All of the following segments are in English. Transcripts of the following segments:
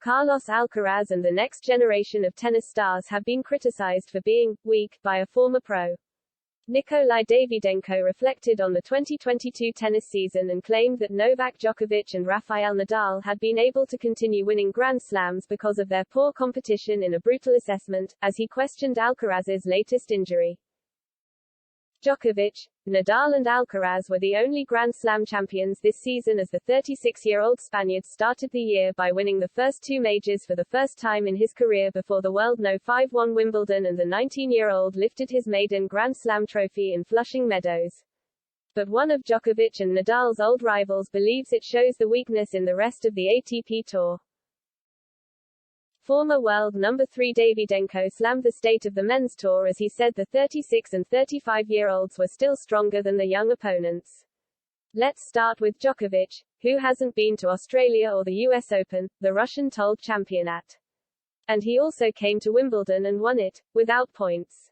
Carlos Alcaraz and the next generation of tennis stars have been criticized for being weak by a former pro. Nikolai Davydenko reflected on the 2022 tennis season and claimed that Novak Djokovic and Rafael Nadal had been able to continue winning Grand Slams because of their poor competition in a brutal assessment, as he questioned Alcaraz's latest injury. Djokovic, Nadal and Alcaraz were the only Grand Slam champions this season, as the 36-year-old Spaniard started the year by winning the first two majors for the first time in his career before the World No. 5-1 Wimbledon, and the 19-year-old lifted his maiden Grand Slam trophy in Flushing Meadows. But one of Djokovic and Nadal's old rivals believes it shows the weakness in the rest of the ATP Tour. Former world number 3 Davydenko slammed the state of the men's tour as he said the 36 and 35-year-olds were still stronger than the young opponents. Let's start with Djokovic, who hasn't been to Australia or the US Open, the Russian told Championat. And he also came to Wimbledon and won it, without points.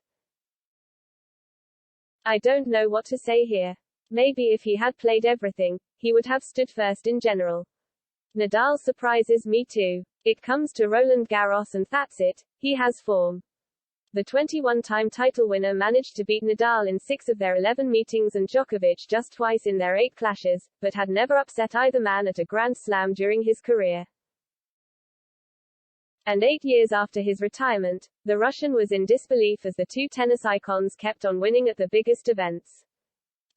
I don't know what to say here. Maybe if he had played everything, he would have stood first in general. Nadal surprises me too. It comes to Roland Garros and that's it, he has form. The 21-time title winner managed to beat Nadal in 6 of their 11 meetings and Djokovic just twice in their 8 clashes, but had never upset either man at a Grand Slam during his career. And 8 years after his retirement, the Russian was in disbelief as the two tennis icons kept on winning at the biggest events.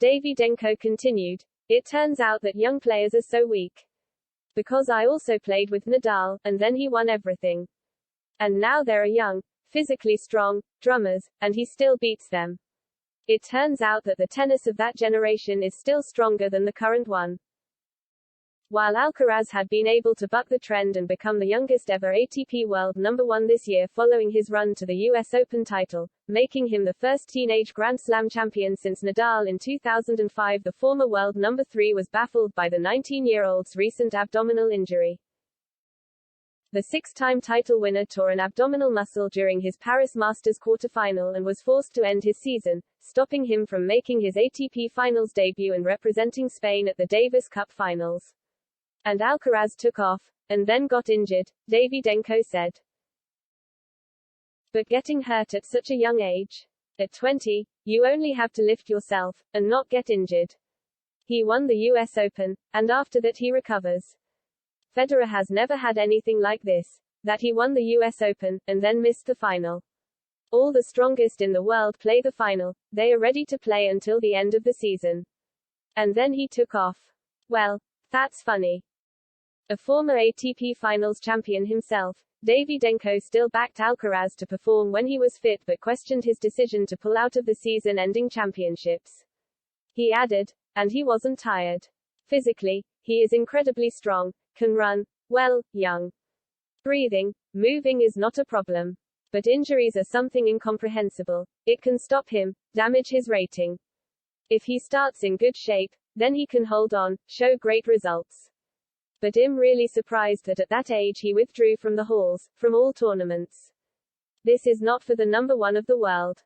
Davydenko continued, "It turns out that young players are so weak. Because I also played with Nadal, and then he won everything. And now there are young, physically strong, drummers, and he still beats them. It turns out that the tennis of that generation is still stronger than the current one." While Alcaraz had been able to buck the trend and become the youngest ever ATP world number 1 this year following his run to the US Open title, making him the first teenage Grand Slam champion since Nadal in 2005, the former world number 3 was baffled by the 19-year-old's recent abdominal injury. The 6-time title winner tore an abdominal muscle during his Paris Masters quarterfinal and was forced to end his season, stopping him from making his ATP Finals debut and representing Spain at the Davis Cup Finals. And Alcaraz took off, and then got injured, Davydenko said. But getting hurt at such a young age? At 20, you only have to lift yourself, and not get injured. He won the US Open, and after that he recovers. Federer has never had anything like this, that he won the US Open, and then missed the final. All the strongest in the world play the final, they are ready to play until the end of the season. And then he took off. Well, that's funny. A former ATP Finals champion himself, Davydenko still backed Alcaraz to perform when he was fit but questioned his decision to pull out of the season-ending championships. He added, "And he wasn't tired. Physically, he is incredibly strong, can run, well, young. Breathing, moving is not a problem. But injuries are something incomprehensible. It can stop him, damage his rating. If he starts in good shape, then he can hold on, show great results. But I'm really surprised that at that age he withdrew from the halls, from all tournaments. This is not for the number 1 of the world."